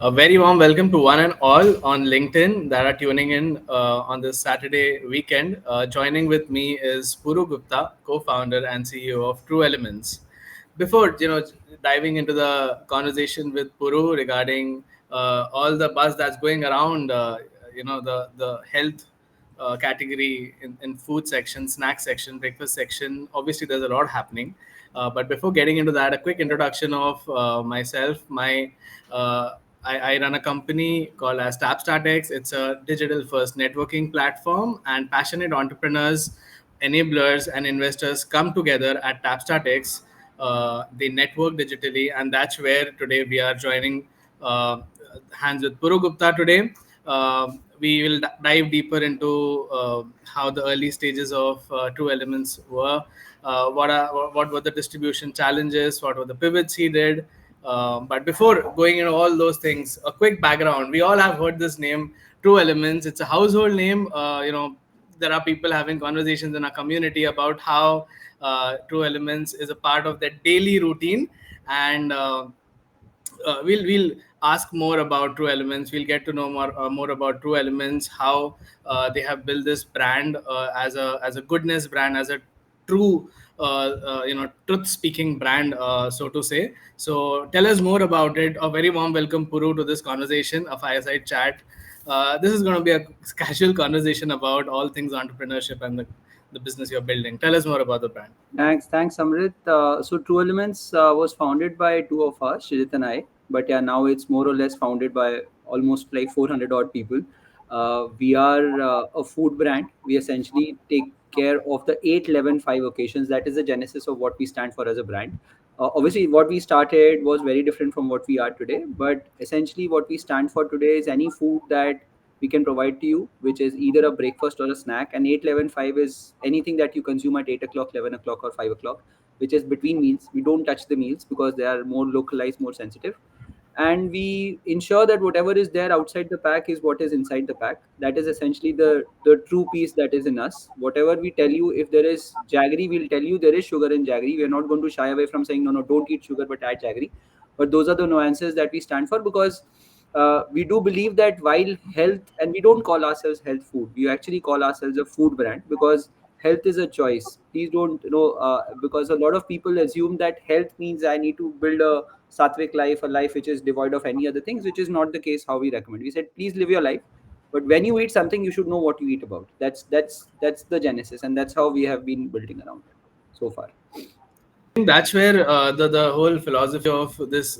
A very warm welcome to one and all on LinkedIn that are tuning in on this Saturday weekend. Joining with me is Puru Gupta, co-founder and CEO of True Elements. Before diving into the conversation with Puru regarding all the buzz that's going around, the health category in food section, snack section, breakfast section. Obviously, there's a lot happening. But before getting into that, a quick introduction of myself. I run a company called as TapstartX. It's a digital-first networking platform, and passionate entrepreneurs, enablers, and investors come together at TapstartX. They network digitally, and that's where today we are joining hands with Puru Gupta today. We will dive deeper into how the early stages of True Elements were, what were the distribution challenges, what were the pivots he did. But before going into all those things, a quick background. We all have heard this name, True Elements. It's a household name. There are people having conversations in our community about how True Elements is a part of their daily routine, and we'll ask more about True Elements. We'll get to know more about True Elements, how they have built this brand as a goodness brand, as a true truth speaking brand, so to say. So tell us more about it. A very warm welcome, Puru, to this conversation, a fireside chat. This is going to be a casual conversation about all things entrepreneurship and the business you're building. Tell us more about the brand. Thanks, Amrit. So True Elements was founded by two of us, Shrijit and I. But yeah, now it's more or less founded by almost like 400 odd people. We are a food brand. We essentially take care of the 8-11-5 occasions. That is the genesis of what we stand for as a brand. Obviously, what we started was very different from what we are today. But essentially, what we stand for today is any food that we can provide to you, which is either a breakfast or a snack. And 8-11-5 is anything that you consume at 8 o'clock, 11 o'clock, or 5 o'clock, which is between meals. We don't touch the meals because they are more localized, more sensitive. And we ensure that whatever is there outside the pack is what is inside the pack. That is essentially the true piece that is in us. Whatever we tell you, if there is jaggery, we'll tell you there is sugar in jaggery. We are not going to shy away from saying no, don't eat sugar, but add jaggery. But those are the nuances that we stand for, because we do believe that while health, and we don't call ourselves health food, we actually call ourselves a food brand, because health is a choice. Please don't, because a lot of people assume that health means I need to build a sattvic life, a life which is devoid of any other things, which is not the case how we recommend. We said, please live your life, but when you eat something, you should know what you eat about. That's the genesis, and that's how we have been building around it so far. I think that's where the whole philosophy of this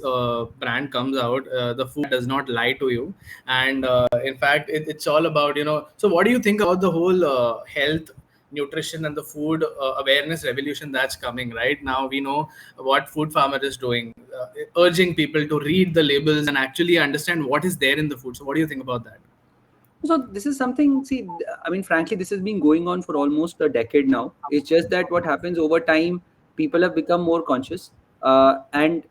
brand comes out. The food does not lie to you, and in fact, it's all about So, what do you think about the whole health, nutrition, and the food awareness revolution that's coming right now? We know what Food Farmer is doing, urging people to read the labels and actually understand what is there in the food. So, what do you think about that? So this is something, see, I mean, frankly, this has been going on for almost a decade now. It's just that what happens over time, people have become more conscious, and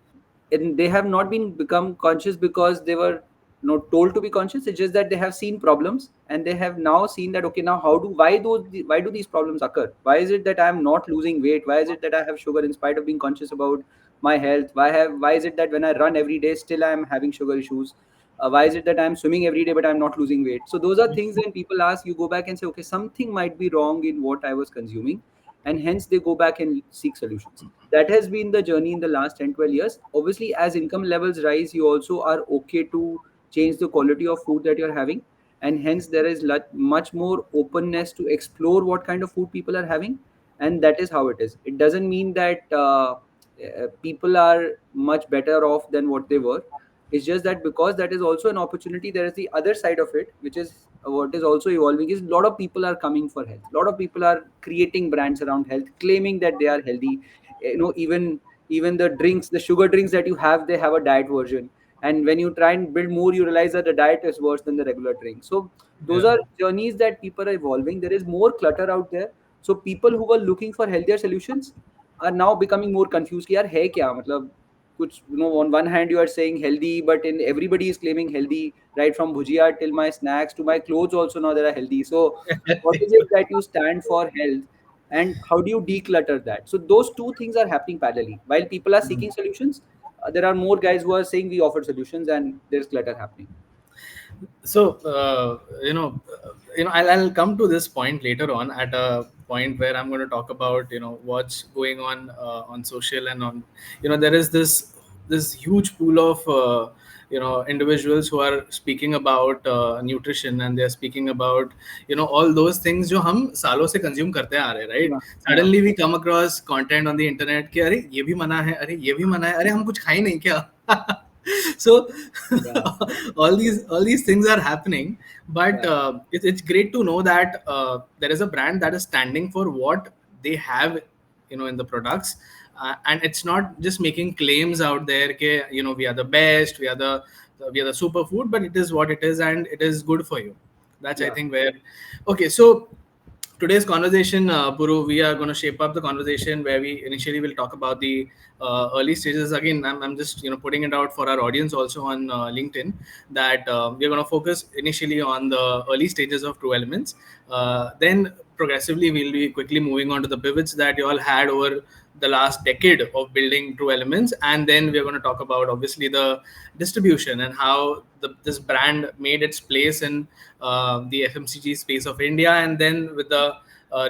they have not been become conscious because they were not told to be conscious. It's just that they have seen problems, and they have now seen that, okay, now why do these problems occur? Why is it that I'm not losing weight? Why is it that I have sugar in spite of being conscious about my health? Why is it that when I run every day, still I'm having sugar issues? Why is it that I'm swimming every day but I'm not losing weight? So those are things, when people ask, you go back and say, okay, something might be wrong in what I was consuming, and hence they go back and seek solutions. That has been the journey in the last 10-12 years. Obviously, as income levels rise, you also are okay to change the quality of food that you're having, and hence there is much more openness to explore what kind of food people are having. And that is how it is. It doesn't mean that people are much better off than what they were. It's just that because that is also an opportunity, there is the other side of it, which is what is also evolving, is a lot of people are coming for health. A lot of people are creating brands around health, claiming that they are healthy. Even the drinks, the sugar drinks that you have, they have a diet version. And when you try and build more, you realize that the diet is worse than the regular drink. So those are journeys that people are evolving. There is more clutter out there. So people who were looking for healthier solutions are now becoming more confused. कि यार है क्या मतलब कुछ, on one hand you are saying healthy, but in everybody is claiming healthy, right from bhujia till my snacks to my clothes also now they are healthy. So what is it that you stand for health, and how do you declutter that? So those two things are happening parallelly while people are seeking solutions. there are more guys who are saying we offer solutions, and there's clutter happening. So I'll come to this point later on, at a point where I'm going to talk about what's going on social, and on there is this huge pool of individuals who are speaking about nutrition, and they're speaking about all those things जो हम सालों से consume करते आ रहे हैं, right? Yeah, yeah, Suddenly we come across content on the internet कि अरे ये भी मना है, अरे ये भी मना है, अरे हम कुछ खाए नहीं क्या? So yeah, all these things are happening, but yeah, it's great to know that there is a brand that is standing for what they have in the products, and it's not just making claims out there ke, we are the best, we are the superfood, but it is what it is, and it is good for you. That's, I yeah. think, where. Okay, so today's conversation, Puru, we are going to shape up the conversation where we initially will talk about the early stages. Again, I'm just putting it out for our audience also on LinkedIn, that we're going to focus initially on the early stages of True Elements. Then progressively we'll be quickly moving on to the pivots that you all had over the last decade of building True Elements, and then we're going to talk about obviously the distribution and how this brand made its place in the FMCG space of India, and then with the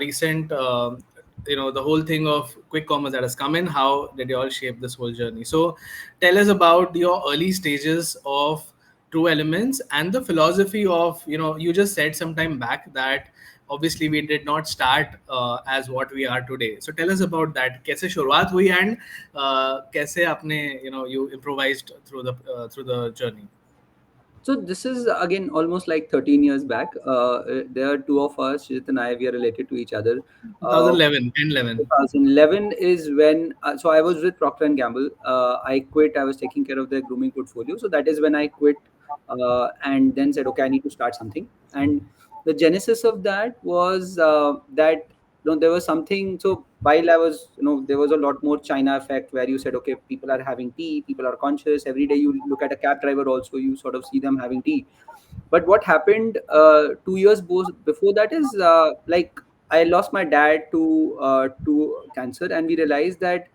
recent the whole thing of quick commerce that has come in, how did you all shape this whole journey? So tell us about your early stages of True Elements and the philosophy of, you just said some time back that obviously we did not start as what we are today. So tell us about that. कैसे शुरुआत हुई, and कैसे आपने you improvised through the journey. So this is again almost like 13 years back. There are two of us, Shit and I, we are related to each other. Uh, 2011, 10, 11. 2011 is when, so I was with Procter and Gamble. I quit. I was taking care of their grooming portfolio. So that is when I quit, and then said, okay, I need to start something. And the genesis of that was that there was something. So while I was, there was a lot more China effect where you said, okay, people are having tea, people are conscious. Every day you look at a cab driver, also you sort of see them having tea. But what happened 2 years before that is like I lost my dad to cancer, and we realized that.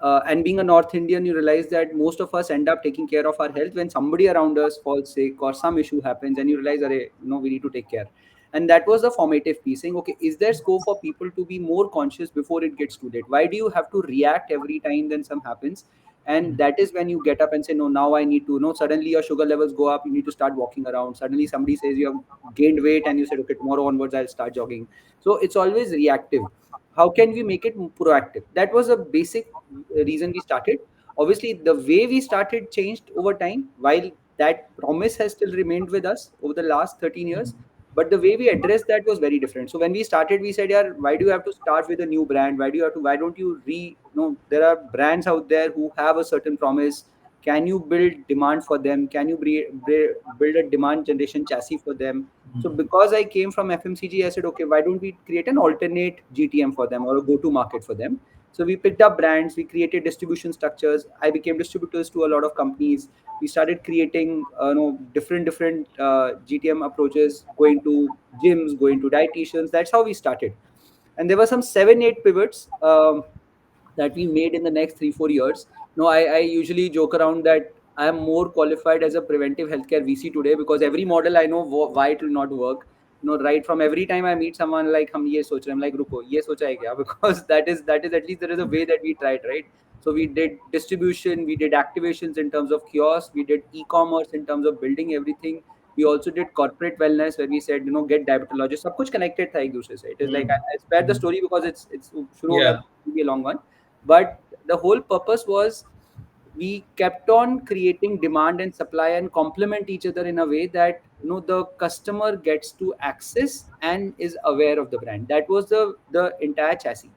And being a North Indian, you realize that most of us end up taking care of our health when somebody around us falls sick or some issue happens, and you realize, "Arey, we need to take care." And that was the formative piece, saying, "Okay, is there scope for people to be more conscious before it gets too late? Why do you have to react every time then some happens?" And that is when you get up and say, no, now I need to, suddenly your sugar levels go up, you need to start walking around. Suddenly somebody says you have gained weight, and you said, okay, tomorrow onwards I'll start jogging. So it's always reactive. How can we make it proactive? That was a basic reason we started. Obviously the way we started changed over time, while that promise has still remained with us over the last 13 years, but the way we addressed that was very different. So when we started, we said, yeah, why do you have to start with a new brand? Why don't you there are brands out there who have a certain promise. Can you build demand for them? Can you build a demand generation chassis for them? So because I came from FMCG, I said, okay, why don't we create an alternate GTM for them or a go-to market for them? So we picked up brands, we created distribution structures. I became distributors to a lot of companies. We started creating different GTM approaches, going to gyms, going to dietitians. That's how we started. And there were some 7 8 pivots that we made in the next 3 4 years. No, I usually joke around that I am more qualified as a preventive healthcare VC today, because every model I know why it will not work. Right from every time I meet someone like hum ye soch rahe, I'm like ruko ye socha hai kya? Because that is at least there is a way that we tried, right? So we did distribution, we did activations in terms of kiosks, we did e-commerce in terms of building everything. We also did corporate wellness where we said, get diabetologists. सब कुछ connected था एक दूसरे से. It is like I spare the story because it's शुरू हो गया Yeah. तो it will be a long one. But the whole purpose was we kept on creating demand and supply and complement each other in a way that the customer gets to access and is aware of the brand. That was the entire chassis.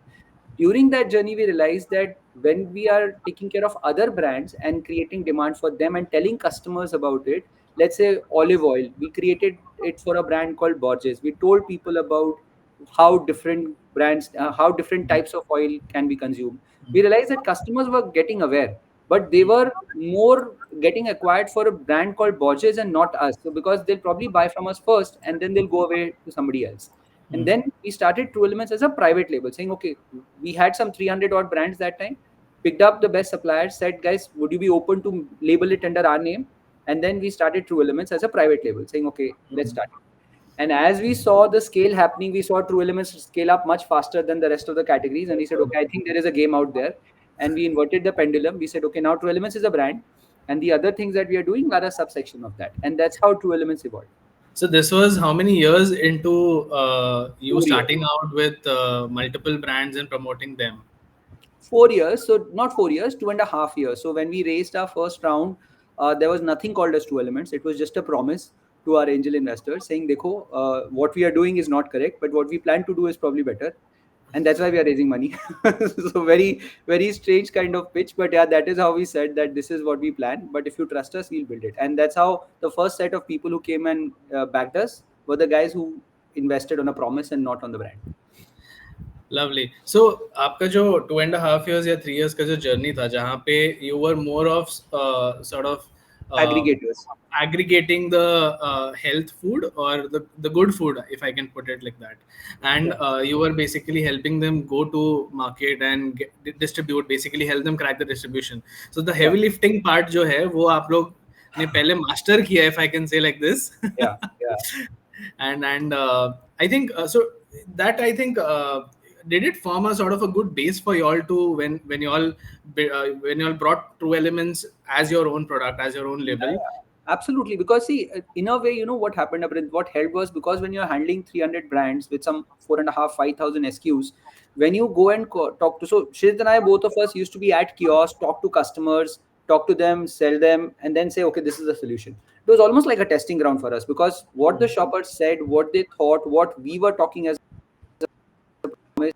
During that journey, we realized that when we are taking care of other brands and creating demand for them and telling customers about it, let's say olive oil, we created it for a brand called Borges. We told people about how different brands, how different types of oil can be consumed. We realized that customers were getting aware, but they were more getting acquired for a brand called Borges and not us. So because they'll probably buy from us first and then they'll go away to somebody else. And then we started True Elements as a private label, saying, okay, we had some 300 odd brands that time. picked up the best suppliers, said, guys, would you be open to label it under our name? And then we started True Elements as a private label, saying, okay, let's start it. And as we saw the scale happening, we saw True Elements scale up much faster than the rest of the categories. And we said, okay, I think there is a game out there. And we inverted the pendulum. We said, okay, now True Elements is a brand. And the other things that we are doing are a subsection of that. And that's how True Elements evolved. So this was how many years into you 4 years. starting out with multiple brands and promoting them? 4 years. So not 4 years, 2.5 years. So when we raised our first round, there was nothing called as True Elements. It was just a promise to our angel investors saying, Dekho, what we are doing is not correct, but what we plan to do is probably better. And that's why we are raising money. So very, very strange kind of pitch. But yeah, that is how we said that this is what we plan. But if you trust us, we'll build it. And that's how the first set of people who came and backed us were the guys who invested on a promise and not on the brand. Lovely. So आपका जो 2.5 years या 3 years का जो journey था जहाँ पे you were more of sort of uh, Aggregators. aggregating the health food or the good food, if I can put it like that, and Yeah. you were basically helping them go to market and distribute, basically help them crack the distribution. So the Yeah. heavy lifting part जो है वो आप लोग ने पहले master किया, if I can say like this. Yeah. Yeah. And I think so that I think did it form a sort of a good base for y'all to when y'all brought True Elements as your own product, as your own Yeah, label? yeah. Absolutely. Because see, in a way, you know what happened, Amrit, what helped was because when you're handling 300 brands with some 4.5, 5,000 SKUs, when you go and talk to, so Shrit and I, both of us used to be at kiosk, talk to customers, talk to them, sell them, and then say, okay, this is the solution. It was almost like a testing ground for us because what the shoppers said, what they thought, what we were talking as a promise,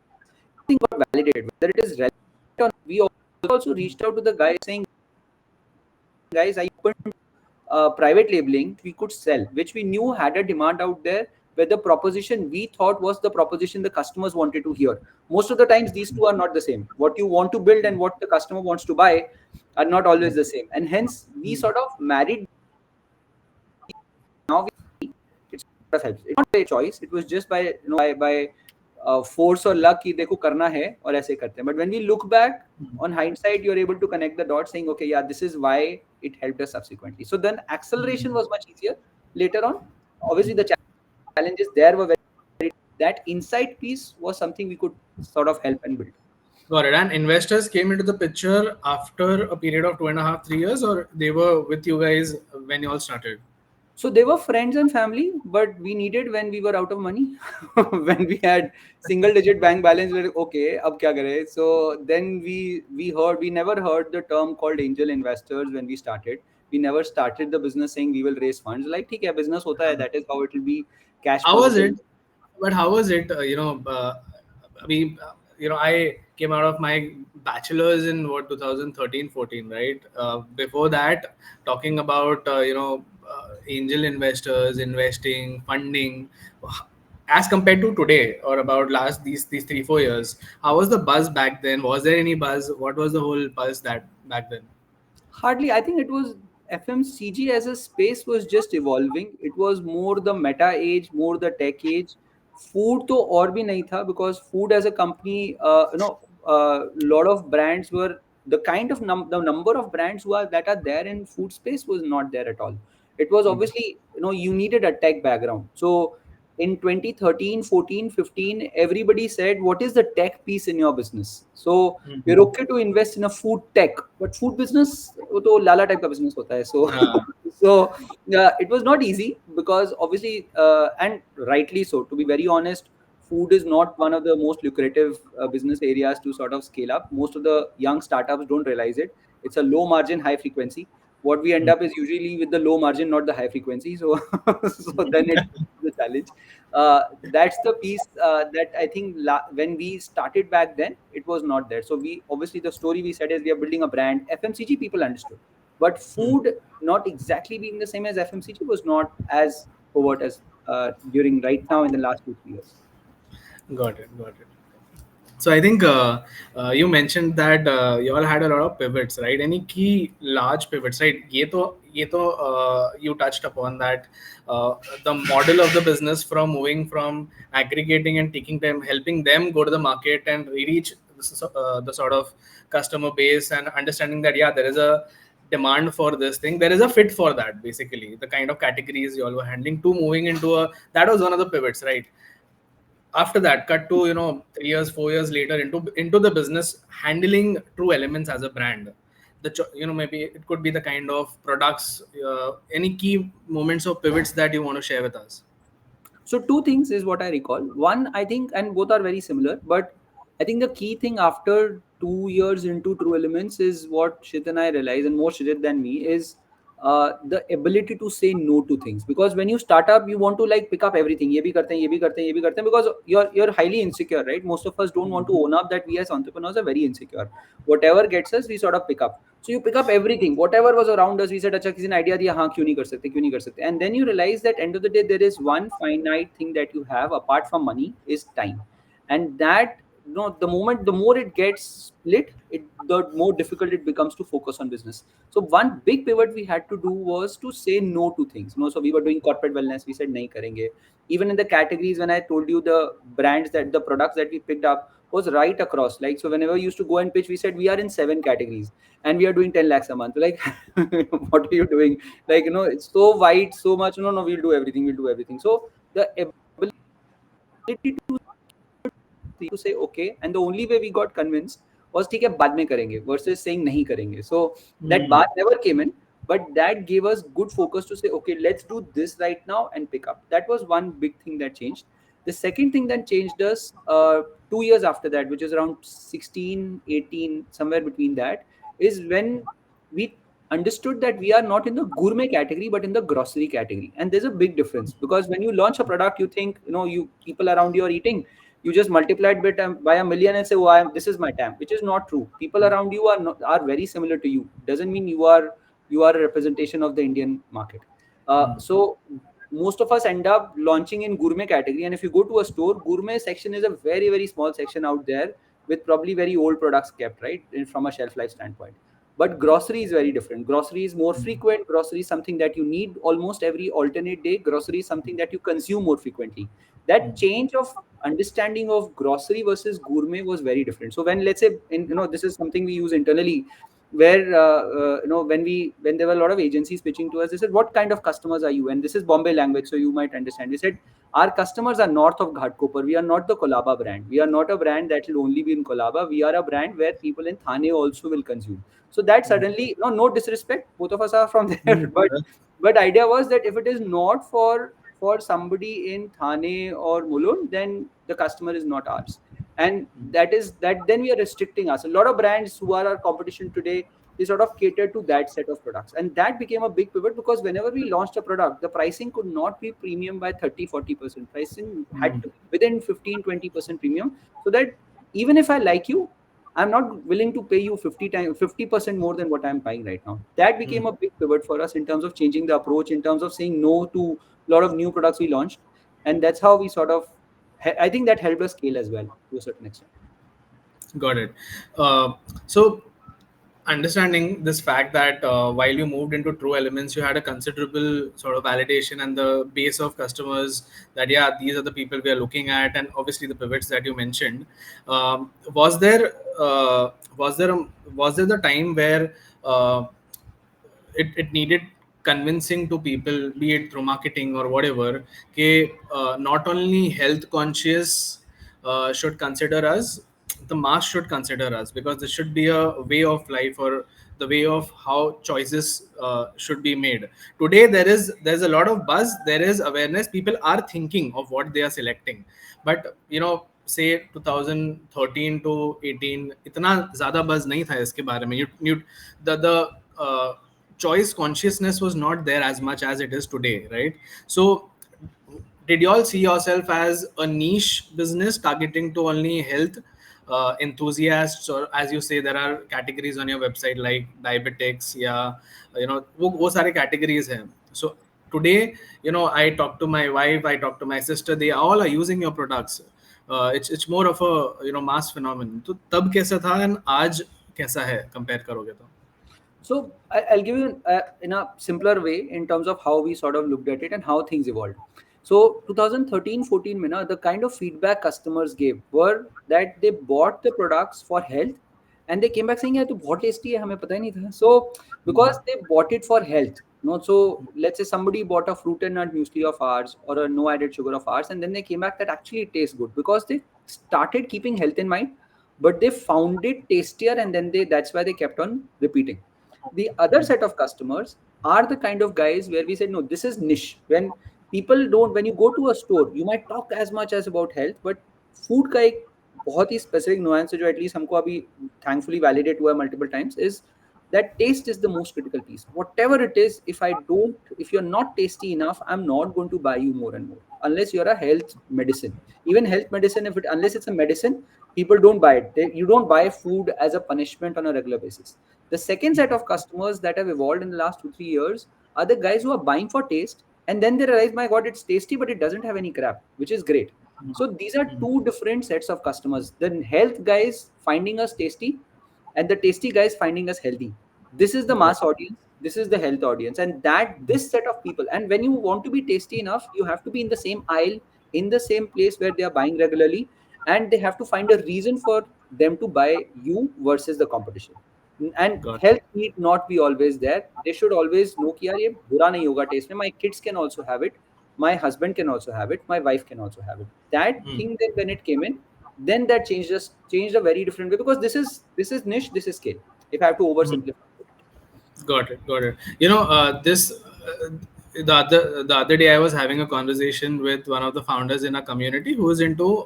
everything got validated, whether it is relevant or not. We also reached out to the guys saying, guys, I opened private labeling we could sell, which we knew had a demand out there, where the proposition we thought was the proposition the customers wanted to hear. Most of the times, these two are not the same. What you want to build and what the customer wants to buy are not always the same. And hence, we sort of married. Now it's sort of helps. It's not by choice. It was just by by force or luck कि देखो करना है और ऐसे करते हैं. But when we look back on hindsight, you're able to connect the dots, saying, okay, yeah, this is why it helped us subsequently. So then acceleration was much easier later on. Obviously, the challenges there were very. That insight piece was something we could sort of help and build. Got it. And investors came into the picture after a period of 2.5, 3 years, or they were with you guys when you all started? So they were friends and family, but we needed when we were out of money, when we had single digit bank balance. We were like, okay, ab kya kare? So then we never heard the term called angel investors when we started. We never started the business saying we will raise funds. Like, ठीक है, business होता है. That is how it will be cash How was positive. it? But how was it? I mean, I came out of my bachelor's in what 2013, 14, right? Before that, talking about angel investors, investing, funding, as compared to today or about last these 3, 4 years. How was the buzz back then? Was there any buzz? What was the whole buzz that back then? Hardly. I think it was FMCG as a space was just evolving. It was more the meta age, more the tech age. Food to और भी नहीं था because food as a company, lot of brands were the kind of the number of brands who are that are there in food space was not there at all. It was obviously, you needed a tech background. So in 2013, 14, 15, everybody said, what is the tech piece in your business? So we're okay to invest in a food tech, but food business वो तो लाला type का business होता है. So Uh, so yeah, it was not easy because obviously and rightly so. To be very honest, food is not one of the most lucrative business areas to sort of scale up. Most of the young startups don't realize it. It's a low margin, high frequency. What we end up is usually with the low margin, not the high frequency. So so then it's the challenge. That's the piece that I think when we started back then, it was not there. So we obviously the story we said is we are building a brand. FMCG people understood, but food not exactly being the same as FMCG was not as overt as during right now in the last 2, 3 years. got it, got it. So I think you mentioned that you all had a lot of pivots, right? Any key large pivots, right? ये तो you touched upon that the model of the business from moving from aggregating and taking them, helping them go to the market and reach the sort of customer base and understanding that yeah, there is a demand for this thing, there is a fit for that, basically the kind of categories you all were handling, to moving into a, that was one of the pivots, right? After that, cut to 3 years 4 years later, into the business, handling True Elements as a brand. Maybe it could be the kind of products, any key moments or pivots that you want to share with us. So two things is what I recall. One, I think, and both are very similar, but I think the key thing after 2 years into True Elements is what Shit and I realize, and more Shit than me, is the ability to say no to things. Because when you start up, you want to like pick up everything. ये भी करते हैं, ये भी करते हैं, ये भी करते हैं, because you're highly insecure, right? Most of us don't want to own up that we as entrepreneurs are very insecure. Whatever gets us, we sort of pick up. So you pick up everything, whatever was around us. We said, अच्छा किसी ने idea दिया, हाँ क्यों नहीं कर सकते, क्यों नहीं कर सकते. And then you realize that end of the day there is one finite thing that you have apart from money is time, and that the moment the more it gets split, the more difficult it becomes to focus on business. So one big pivot we had to do was to say no to things. So we were doing corporate wellness. We said nahi karenge. Even in the categories, when I told you the brands that the products that we picked up was right across. Like, so whenever we used to go and pitch, we said we are in 7 categories and we are doing 10 lakhs a month. Like, what are you doing? Like, it's so wide, so much. No, no, we'll do everything. We'll do everything. So the ability to say okay, and the only way we got convinced was ठीक है बाद में करेंगे versus saying नहीं करेंगे. So that Hmm. baat never came in, but that gave us good focus to say okay, let's do this right now and pick up. That was one big thing that changed. The second thing that changed us 2 years after that, which is around 16, 18, somewhere between that, is when we understood that we are not in the gourmet category but in the grocery category. And there's a big difference, because when you launch a product, you think you people around you are eating, you just multiply it by a million and say, oh, this is my TAM, which is not true. People around you are very similar to you. Doesn't mean you are a representation of the Indian market. So most of us end up launching in gourmet category, and if you go to a store, gourmet section is a very very small section out there with probably very old products kept right from a shelf life standpoint. But grocery is very different. Grocery is more frequent. Grocery is something that you need almost every alternate day. Grocery is something that you consume more frequently. That change of understanding of grocery versus gourmet was very different. So when, let's say, this is something we use internally, where when there were a lot of agencies pitching to us, they said, what kind of customers are you? And this is Bombay language, so you might understand. We said, our customers are north of Ghatkopar. We are not the Kolaba brand. We are not a brand that will only be in Kolaba. We are a brand where people in Thane also will consume. So that suddenly, no disrespect, both of us are from there, Hmm. but idea was that if it is not for somebody in Thane or Mulund, then the customer is not ours. And that is that then we are restricting us. A lot of brands who are our competition today, they sort of cater to that set of products. And that became a big pivot, because whenever we launched a product, the pricing could not be premium by 30-40%. Pricing had to be within 15-20% premium, so that even if I like you, I'm not willing to pay you 50% more than what I'm paying right now. That became a big pivot for us in terms of changing the approach, in terms of saying no to a lot of new products we launched. And that's how we sort of, I think that helped us scale as well to a certain extent. Got it. So understanding this fact that while you moved into True Elements, you had a considerable sort of validation and the base of customers, that yeah, these are the people we are looking at, and obviously the pivots that you mentioned. Was there was there was there the time where uh, it needed convincing to people, be it through marketing or whatever, not only health conscious should consider us, the mass should consider us, because this should be a way of life, or the way of how choices should be made. Today there's a lot of buzz, there is awareness, people are thinking of what they are selecting, but say 2013 to 18 इतना ज़्यादा buzz नहीं था इसके बारे में. The choice consciousness was not there as much as it is today, right? So did you all see yourself as a niche business targeting to only health enthusiasts, or as you say there are categories on your website like diabetics, yeah, वो सारे categories हैं. So today, I talk to my wife, I talk to my sister, they all are using your products. It's more of a mass phenomenon. तो तब कैसा था and आज कैसा है, compare करोगे तो? So I'll give you in a simpler way in terms of how we sort of looked at it and how things evolved. So 2013-14 Mina, the kind of feedback customers gave were that they bought the products for health, and they came back saying, "Yeah, तो बहुत tasty है, हमें पता ही नहीं था." So because they bought it for health, so let's say somebody bought a fruit and nut muesli of ours or a no added sugar of ours, and then they came back that actually it tastes good because they started keeping health in mind, but they found it tastier, and then that's why they kept on repeating. The other set of customers are the kind of guys where we said, no, this is niche. When you go to a store, you might talk as much as about health, but food का एक बहुत ही specific nuance है जो at least हमको अभी thankfully validate हुआ है multiple times, is that taste is the most critical piece. Whatever it is, if you're not tasty enough, I'm not going to buy you more and more unless you're a health medicine. Even health medicine, unless it's a medicine, people don't buy it. You don't buy food as a punishment on a regular basis. The second set of customers that have evolved in the last 2-3 years are the guys who are buying for taste, and then they realize, my God, it's tasty, but it doesn't have any crap, which is great. So these are two different sets of customers. The health guys finding us tasty, and the tasty guys finding us healthy. This is the Got mass audience. This is the health audience, and that this set of people. And when you want to be tasty enough, you have to be in the same aisle, in the same place where they are buying regularly, and they have to find a reason for them to buy you versus the competition. And got health need not be always there. They should always know कि यार ये बुरा नहीं होगा taste में. My kids can also have it. My husband can also have it. My wife can also have it. That it. thing, then when it came in, then that changed a very different way, because this is niche, this is scale. If I have to oversimplify it. Got it. Got it. This the other day I was having a conversation with one of the founders in our community who is into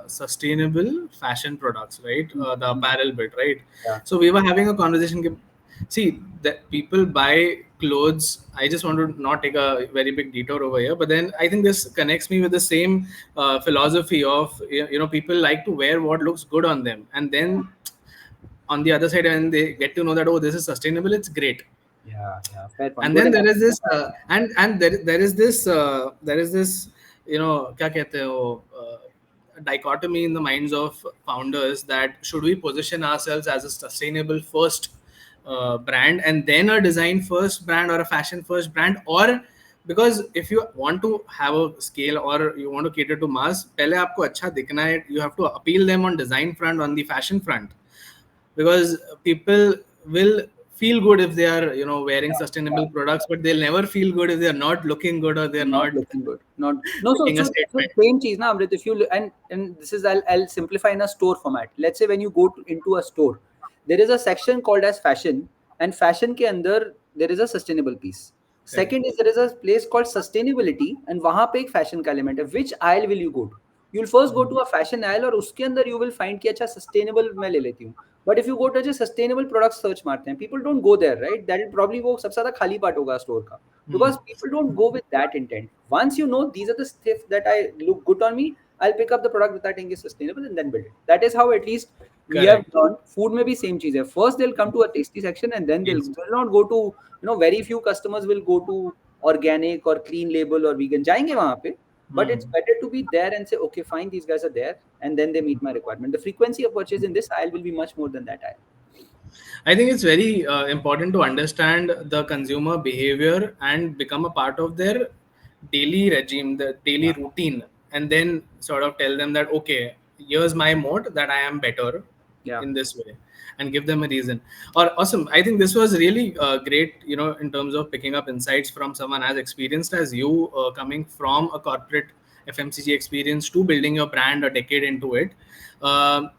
sustainable fashion products, right? The Mm. apparel bit, right? Yeah, So we were having a conversation. See that people buy clothes. I just want to not take a very big detour over here, but then I think this connects me with the same philosophy of people like to wear what looks good on them, and then on the other side when they get to know that, oh, this is sustainable, it's great. yeah, yeah. Fair point. And Good then there is analogy. this there is this क्या कहते हैं वो dichotomy in the minds of founders that should we position ourselves as a sustainable first brand and then a design first brand or a fashion first brand, or because if you want to have a scale or you want to cater to mass, पहले आपको अच्छा दिखना है, you have to appeal them on design front, on the fashion front, because people will feel good if they are wearing Yeah, yeah. sustainable products, but they'll never feel good if they are not looking good or they're Not not looking good. Not no. So making a so statement. same cheese, na Amrit. If you and this is, I'll simplify in a store format. Let's say when you go into a store, there is a section called as fashion, and fashion के अंदर there is a sustainable piece. Correct. Second is there is a place called sustainability, and वहाँ पे एक fashion का element है. Which aisle will you go to? You'll first go to a fashion aisle, और उसके अंदर you will find कि अच्छा sustainable मैं ले लेती हूँ. But if you go to just sustainable products search मारते हैं, people don't go there, right? That will probably वो सबसे ज़्यादा खाली part होगा store का. Hmm. Because people don't go with that intent. Once you know these are the stuff that I look good on me, I'll pick up the product that I think is sustainable and then build it. That is how at least we have Correct. learned. Food may be same cheese. First they'll come to a tasty section, and then Yes. they'll not go to, very few customers will go to organic or clean label or vegan. जाएंगे वहाँ पे, but Hmm. it's better to be there and say, okay, fine, these guys are there, and then they meet my requirement. The frequency of purchase in this aisle will be much more than that aisle. I think it's very important to understand the consumer behavior and become a part of their daily regime, the daily Yeah, routine, and then sort of tell them that, okay, here's my mode that I am better yeah, in this way, and give them a reason. Or awesome. I think this was really great, in terms of picking up insights from someone as experienced as you, coming from a corporate FMCG experience to building your brand a decade into it. Um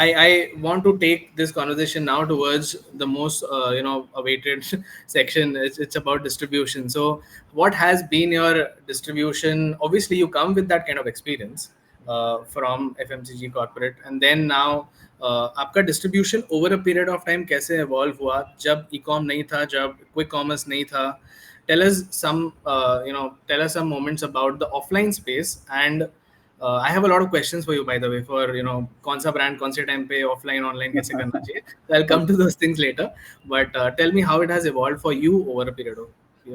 I want to take this conversation now towards the most awaited section. It's about distribution. So, what has been your distribution? Obviously, you come with that kind of experience from FMCG corporate, and then now आपका distribution over a period of time कैसे evolve हुआ? जब e-com नहीं था, जब quick commerce नहीं था. Tell us some moments about the offline space, and I have a lot of questions for you, by the way, for कौन सा brand कौन से time पे offline online कैसे करना चाहिए. So I'll come to those things later. But tell me how it has evolved for you over a period of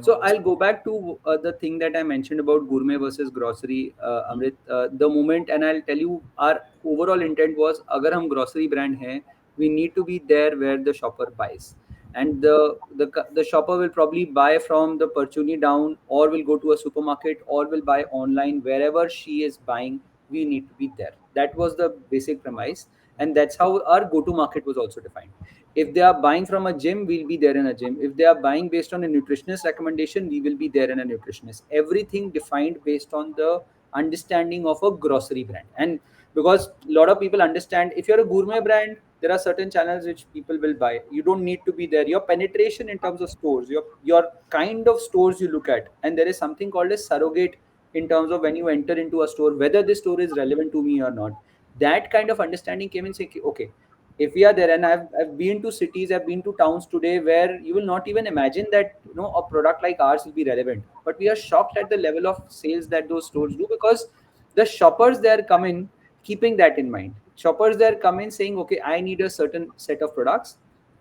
So this. I'll go back to the thing that I mentioned about gourmet versus grocery, Amrit. The moment, and I'll tell you, our overall intent was, अगर हम grocery brand हैं, we need to be there where the shopper buys, and the shopper will probably buy from the Perchuni down, or will go to a supermarket, or will buy online. Wherever she is buying, we need to be there. That was the basic premise. And that's how our go to market was also defined. If they are buying from a gym, we'll be there in a gym. If they are buying based on a nutritionist recommendation, we will be there in a nutritionist. Everything defined based on the understanding of a grocery brand. And because a lot of people understand, if you're a gourmet brand, there are certain channels which people will buy. You don't need to be there. Your penetration in terms of stores, your kind of stores you look at, and there is something called a surrogate in terms of when you enter into a store, whether this store is relevant to me or not. That kind of understanding came in saying, okay, if we are there, and I've been to cities, I've been to towns today where you will not even imagine that a product like ours will be relevant, but we are shocked at the level of sales that those stores do, because the shoppers there come in keeping that in mind. Shoppers there come in saying, okay, I need a certain set of products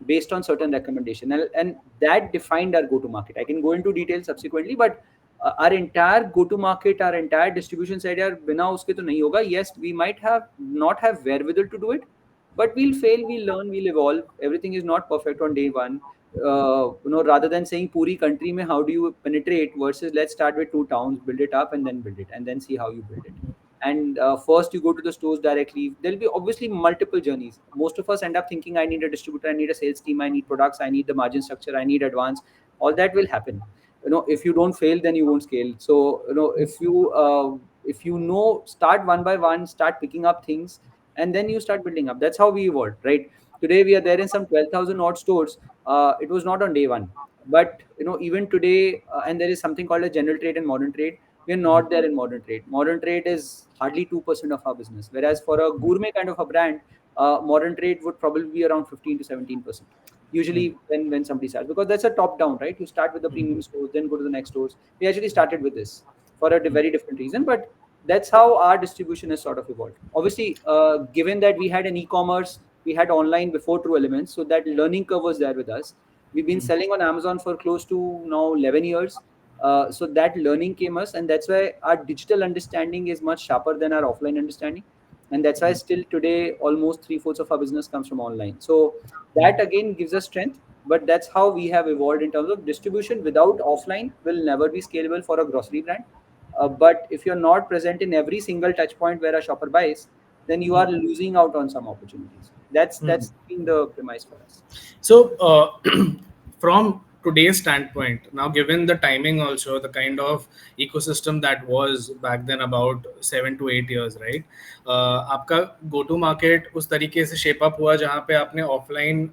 based on certain recommendation, and that defined our go to market. I can go into details subsequently, but our entire go to market, our entire distribution side, यार बिना उसके तो नहीं होगा. Yes, we might have not have wherewithal to do it, but we'll fail, we'll learn, we'll evolve. Everything is not perfect on day one. Rather than saying puri country mein how do you penetrate, versus let's start with two towns, build it up, and then see how you build it. And first you go to the stores directly. There'll be obviously multiple journeys. Most of us end up thinking, I need a distributor, I need a sales team, I need products, I need the margin structure, I need advance. All that will happen. If you don't fail, then you won't scale. So if you start one by one, start picking up things, and then you start building up. That's how we evolved, right? Today we are there in some 12,000 odd stores. It was not on day one, but even today, and there is something called a general trade and modern trade. We're not there in modern trade. Modern trade is hardly 2% of our business, whereas for a gourmet kind of a brand, modern trade would probably be around 15 to 17%. Usually, when somebody starts, because that's a top down, right? You start with the premium stores, then go to the next stores. We actually started with this for a very different reason, but that's how our distribution has sort of evolved. Obviously, given that we had an e-commerce, we had online before True Elements, so that learning curve was there with us. We've been selling on Amazon for close to now 11 years. So that learning came us, and that's why our digital understanding is much sharper than our offline understanding. And that's why still today almost three-fourths of our business comes from online. So that again gives us strength, but that's how we have evolved in terms of distribution. Without offline will never be scalable for a grocery brand. But if you're not present in every single touch point where a shopper buys, then you are losing out on some opportunities. That's been the premise for us. So, from today's standpoint, now given the timing, also the kind of ecosystem that was back then about 7 to 8 years, right? आपका go to market उस तरीके से shape up हुआ जहाँ पे आपने offline,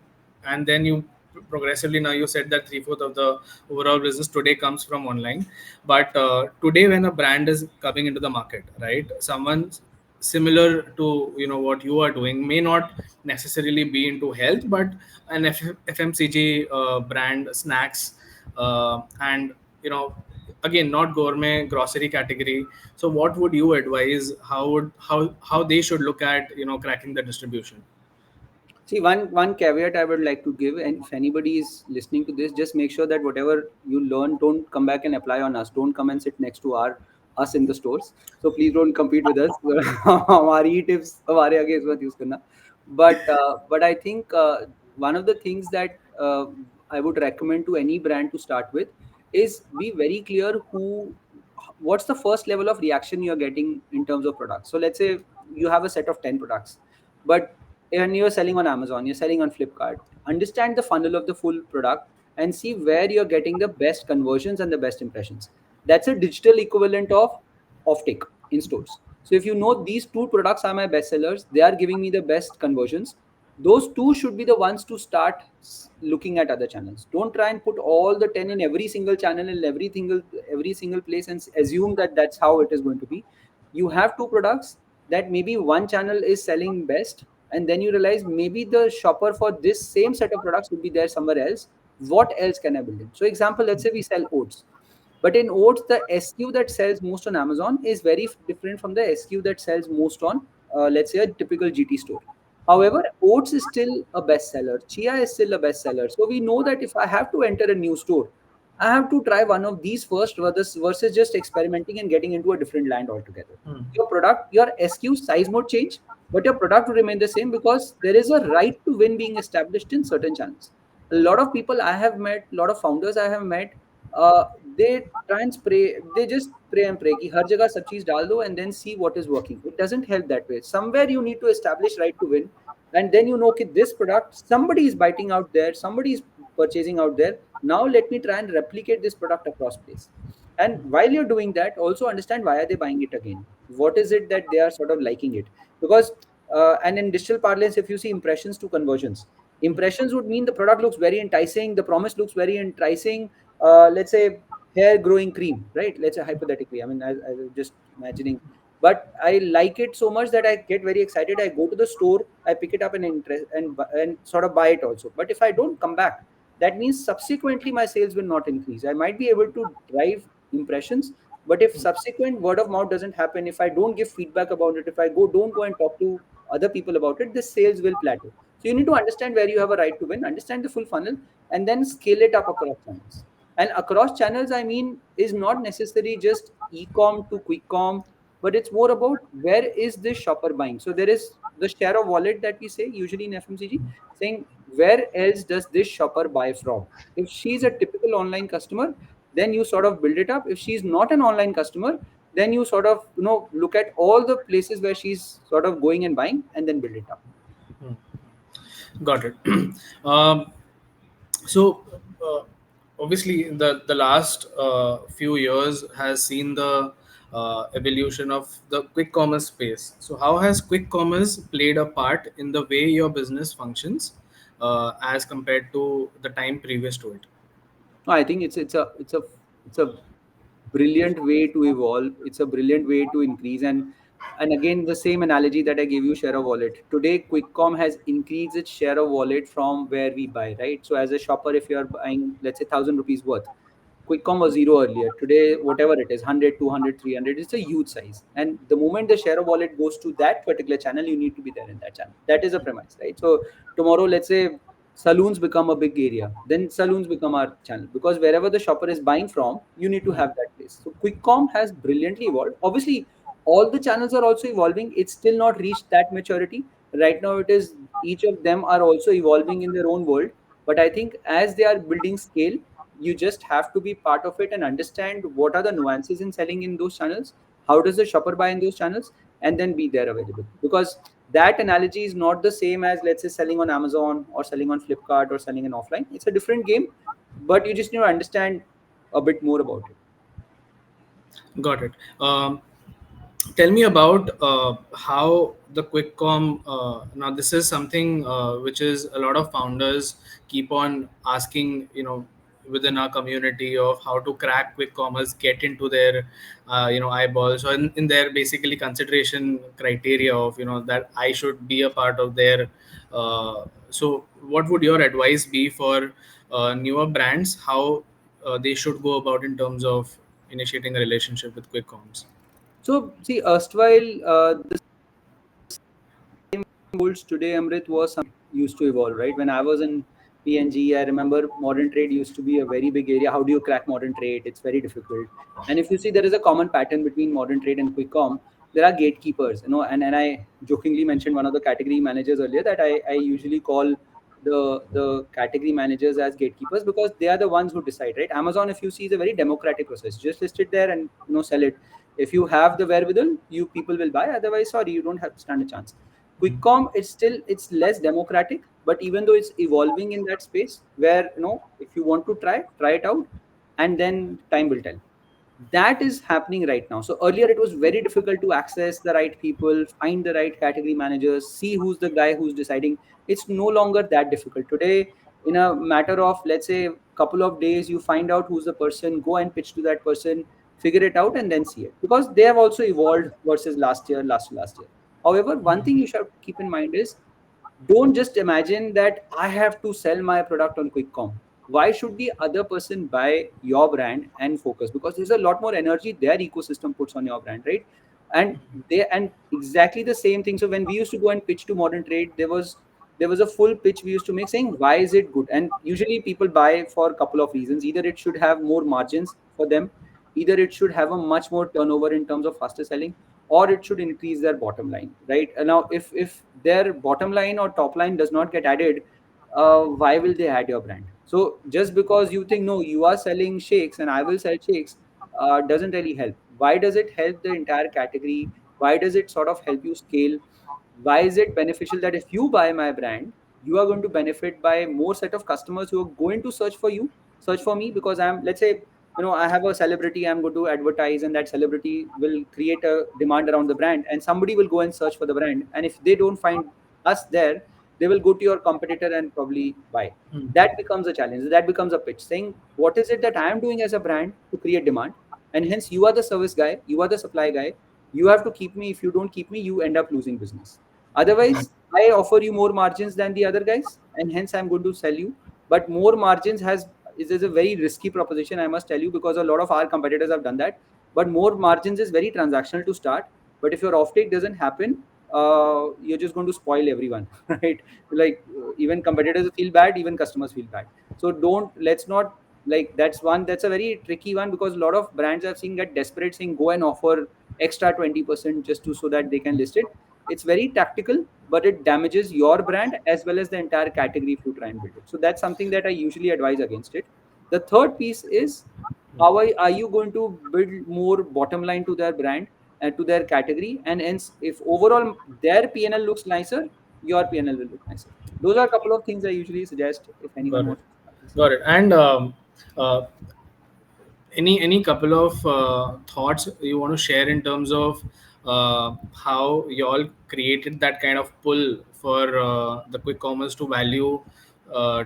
and then you progressively, now you said that three-fourth of the overall business today comes from online. But today, when a brand is coming into the market, right, someone similar to what you are doing may not necessarily be into health, but an FMCG brand, snacks, and again, not gourmet grocery category. So what would you advise, how they should look at cracking the distribution? See, one caveat I would like to give, and if anybody is listening to this, just make sure that whatever you learn, don't come back and apply on us. Don't come and sit next to us in the stores. So please don't compete with us. हमारी tips हमारे आगे इस बात use करना. But I think one of the things that I would recommend to any brand to start with is be very clear what's the first level of reaction you're getting in terms of products. So let's say you have a set of 10 products, but when you're selling on Amazon, you're selling on Flipkart, understand the funnel of the full product and see where you're getting the best conversions and the best impressions. That's a digital equivalent of offtake in stores. So if you know these two products are my best sellers, they are giving me the best conversions. Those two should be the ones to start looking at other channels. Don't try and put all the 10 in every single channel in every single place and assume that that's how it is going to be. You have two products that maybe one channel is selling best, and then you realize maybe the shopper for this same set of products would be there somewhere else. What else can I build in? So example, let's say we sell oats, but in oats the SKU that sells most on Amazon is very different from the SKU that sells most on let's say a typical GT store. However, oats is still a bestseller, chia is still a bestseller. So we know that if I have to enter a new store, I have to try one of these first versus just experimenting and getting into a different land altogether. Your product, your SKU size might change, but your product will remain the same because there is a right to win being established in certain channels. A lot of people I have met, a lot of founders I have met, uh, they try and spray, they just pray and pray कि हर जगह सब चीज डाल दो and then see what is working. It doesn't help that way. Somewhere you need to establish right to win. And then you know, okay, this product somebody is biting out there, somebody is purchasing out there. Now let me try and replicate this product across place. And while you're doing that, also understand why are they buying it again, what is it that they are sort of liking it. Because and in digital parlance, if you see impressions to conversions, impressions would mean the product looks very enticing, the promise looks very enticing. Let's say hair growing cream, right? Let's say hypothetically, I mean, I was just imagining, but I like it so much that I get very excited. I go to the store, I pick it up and interest and sort of buy it also. But if I don't come back, that means subsequently my sales will not increase. I might be able to drive impressions, but if subsequent word of mouth doesn't happen, if I don't give feedback about it, if I don't go and talk to other people about it, the sales will plateau. So you need to understand where you have a right to win, understand the full funnel, and then scale it up across channels. And across channels, I mean, is not necessarily just e-com to quick com, but it's more about where is this shopper buying. So there is the share of wallet that we say usually in FMCG, saying where else does this shopper buy from. If she's a typical online customer, then you sort of build it up. If she's not an online customer, then you sort of look at all the places where she's sort of going and buying, and then build it up. Got it. um, so obviously the last few years has seen the evolution of the quick commerce space. So how has quick commerce played a part in the way your business functions as compared to the time previous to it? No, I think it's a brilliant way to evolve. It's a brilliant way to increase. And again, the same analogy that I gave you, share of wallet. Today, Quickcom has increased its share of wallet from where we buy, right? So as a shopper, if you're buying, let's say, 1,000 rupees worth, Quickcom was zero earlier. Today, whatever it is, 100, 200, 300, it's a huge size. And the moment the share of wallet goes to that particular channel, you need to be there in that channel. That is a premise, right? So tomorrow, let's say saloons become a big area, then saloons become our channel, because wherever the shopper is buying from, you need to have that place. So Quickcom has brilliantly evolved. Obviously, all the channels are also evolving. It's still not reached that maturity. Right now, it is each of them are also evolving in their own world. But I think as they are building scale, you just have to be part of it and understand what are the nuances in selling in those channels, how does the shopper buy in those channels, and then be there available. Because that analogy is not the same as, let's say, selling on Amazon or selling on Flipkart or selling in offline. It's a different game, but you just need to understand a bit more about it. Got it. Tell me about how the quickcom now this is something which is a lot of founders keep on asking, within our community, of how to crack quick commerce, get into their eyeballs, or in their basically consideration criteria of, that I should be a part of their so what would your advice be for newer brands, how they should go about in terms of initiating a relationship with quick commerce? So, see, erstwhile, the holds today, Amrit, was something used to evolve, right? When I was in PNG, I remember modern trade used to be a very big area. How do you crack modern trade? It's very difficult. And if you see, there is a common pattern between modern trade and quick com. There are gatekeepers, and I jokingly mentioned one of the category managers earlier, that I usually call the category managers as gatekeepers, because they are the ones who decide, right? Amazon, if you see, is a very democratic process. Just list it there and sell it. If you have the wherewithal, you people will buy. Otherwise, sorry, you don't have to stand a chance. Quickcom, it's less democratic, but even though it's evolving in that space where, if you want to try it out, and then time will tell. That is happening right now. So earlier it was very difficult to access the right people, find the right category managers, see who's the guy who's deciding. It's no longer that difficult today. In a matter of, let's say, a couple of days, you find out who's the person, go and pitch to that person, figure it out, and then see it, because they have also evolved versus last year. However, one thing you should keep in mind is, don't just imagine that I have to sell my product on quickcom. Why should the other person buy your brand and focus? Because there's a lot more energy their ecosystem puts on your brand, right? And exactly the same thing. So when we used to go and pitch to modern trade, there was a full pitch we used to make, saying why is it good. And usually people buy for a couple of reasons. Either it should have more margins for them, either it should have a much more turnover in terms of faster selling, or it should increase their bottom line, right? And now, if their bottom line or top line does not get added, why will they add your brand? So just because you think, no, you are selling shakes and I will sell shakes, doesn't really help. Why does it help the entire category? Why does it sort of help you scale? why is it beneficial that if you buy my brand, you are going to benefit by more set of customers who are going to search for you, search for me, because I'm, let's say, I have a celebrity I'm going to advertise, and that celebrity will create a demand around the brand, and somebody will go and search for the brand, and if they don't find us there, they will go to your competitor and probably buy. Hmm. That becomes a challenge, that becomes a pitch, saying what is it that I am doing as a brand to create demand, and hence you are the service guy, you are the supply guy, you have to keep me. If you don't keep me, you end up losing business. Otherwise, I offer you more margins than the other guys, and hence I'm going to sell you. But more margins is a very risky proposition, I must tell you, because a lot of our competitors have done that. But more margins is very transactional to start. But if your offtake doesn't happen, you're just going to spoil everyone, right? Like even competitors feel bad, even customers feel bad. So don't let's not, like, that's a very tricky one, because a lot of brands I've seen get desperate, saying go and offer extra 20% just to so that they can list it. It's very tactical, but it damages your brand as well as the entire category if you try and build it. So that's something that I usually advise against it. The third piece is, how are you going to build more bottom line to their brand and to their category, and hence if overall their PNL looks nicer, your PNL will look nicer. Those are a couple of things I usually suggest if anyone Got it. wants to start this. Got it. And uh, any couple of thoughts you want to share in terms of how you all created that kind of pull for the quick commerce to value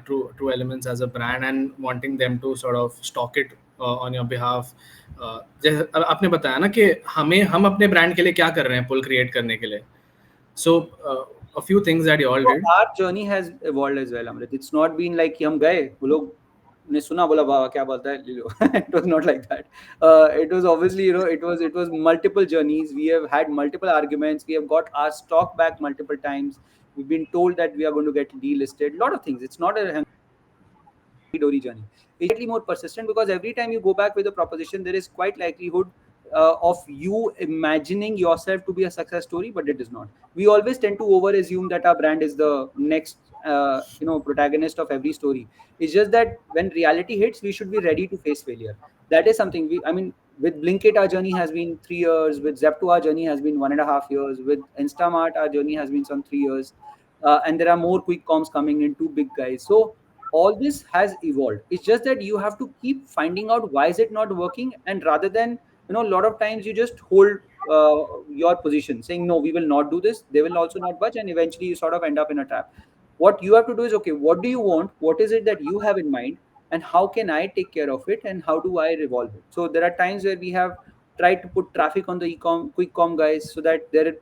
True Elements as a brand and wanting them to sort of stock it on your behalf. जैसे आपने बताया ना कि हम अपने brand के लिए क्या कर रहे हैं पुल क्रिएट करने के लिए. So a few things that you all So did. our journey has evolved as well, Amrit. It's not been like कि हम गए, वो लोग ने सुना, बोला बाबा क्या बोलता है ले लो. It was not like that. It was obviously, it was multiple journeys. We have had multiple arguments. We have got our stock back multiple times. We've been told that we are going to get delisted. A lot of things. It's not a dory journey. It's slightly more persistent, because every time you go back with a proposition, there is quite likelihood of you imagining yourself to be a success story, but it is not. We always tend to over assume that our brand is the next protagonist of every story. It's just that when reality hits, we should be ready to face failure. That is something I mean, with Blinkit our journey has been 3 years, with Zepto our journey has been 1.5 years, with Instamart our journey has been some 3 years, and there are more quick comms coming in, two big guys. So all this has evolved. It's just that you have to keep finding out why is it not working, and rather than, a lot of times you just hold your position, saying no, we will not do this, they will also not budge, and eventually you sort of end up in a trap. What you have to do is, okay, what do you want, what is it that you have in mind, and how can I take care of it, and how do I revolve it? So there are times where we have tried to put traffic on the quick com guys, so that there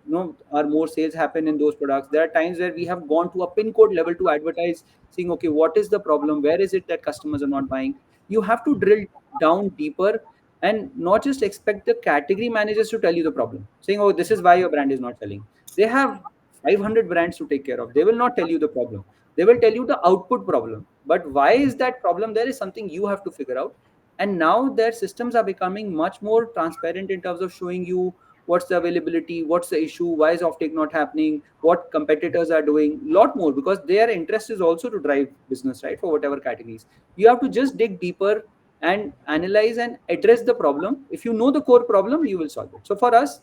are more sales happen in those products. There are times where we have gone to a pin code level to advertise, saying, okay, what is the problem, where is it that customers are not buying? You have to drill down deeper, and not just expect the category managers to tell you the problem, saying, oh, this is why your brand is not selling. They have 500 brands to take care of. They will not tell you the problem, they will tell you the output problem. But why is that problem there is something you have to figure out. And now their systems are becoming much more transparent in terms of showing you what's the availability, what's the issue, why is offtake not happening, what competitors are doing, lot more, because their interest is also to drive business, right, for whatever categories. You have to just dig deeper and analyze and address the problem. If you know the core problem, you will solve it. So for us,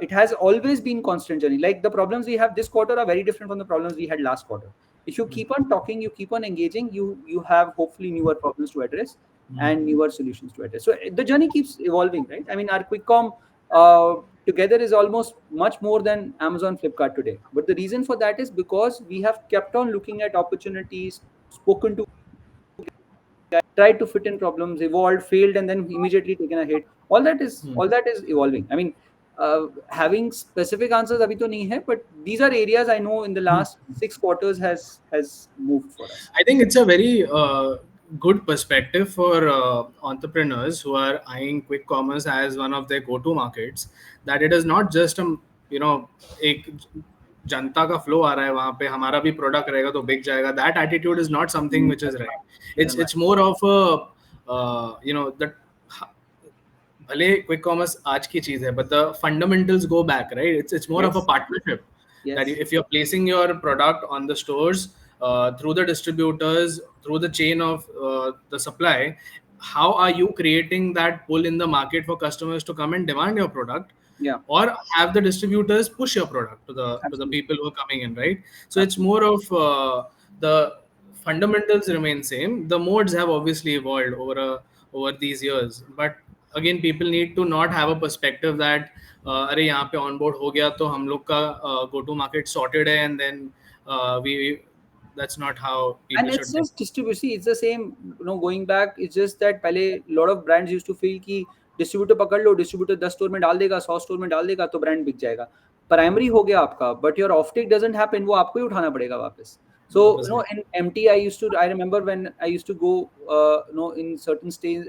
it has always been constant journey. Like the problems we have this quarter are very different from the problems we had last quarter. If you keep on talking, you keep on engaging, you have hopefully newer problems to address and newer solutions to address. So the journey keeps evolving, right? I mean, our quickcom uh, together is almost much more than Amazon, Flipkart today. But the reason for that is because we have kept on looking at opportunities, spoken to, tried to fit in problems, evolved, failed, and then immediately taken a hit. All that is evolving. I mean, having specific answers abhi to nahi hai, but these are areas I know in the last 6 quarters has moved for us. I think it's a very good perspective for entrepreneurs who are eyeing quick commerce as one of their go-to markets. That it is not just एक जनता का flow आ रहा है वहाँ पे हमारा भी product रहेगा तो बिक जाएगा. That attitude is not something which is right. It's more of a that भले क्विक कॉमर्स आज की चीज है but the fundamentals go back, right? It's more of a Yes, partnership that yes. if you're placing your product on the stores through the distributors, through the chain of the supply, how are you creating that pull in the market for customers to come and demand your product? Yeah, or have the distributors push your product to the absolutely. people who are coming in, right? So it's Absolutely. more of the fundamentals remain same. The modes have obviously evolved over these years, but again, people need to not have a perspective that अरे यहाँ पे onboard हो गया तो हम लोग का go to market sorted है, and then we that's not how people And should it's think. just distribution. See, it's the same, going back. It's just that पहले lot of brands used to feel कि distributor पकड़ लो, distributor 10 store में डाल देगा, 100 store में डाल देगा तो brand बिक जाएगा. प्राइमरी हो गया आपका, but your offtake doesn't happen, वो आपको ही उठाना पड़ेगा वापस. So, वापस ले. in MT, I remember when I used to go, in certain states,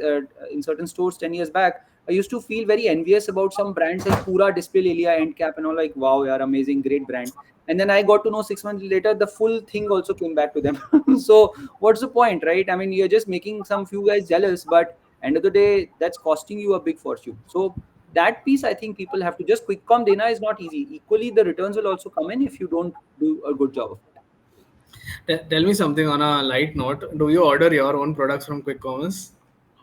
in certain stores 10 years back, I used to feel very envious about some brands like पूरा display ले लिया, end cap and all, like wow यार, amazing, great brand. And then I got to know 6 months later the full thing also came back to them. So what's the point, right? I mean, you're just making some few guys jealous, but end of the day that's costing you a big fortune. So that piece, I think people have to just quick com dena is not easy. Equally the returns will also come in if you don't do a good job of it. Tell me something on a light note. Do you order your own products from quick commerce?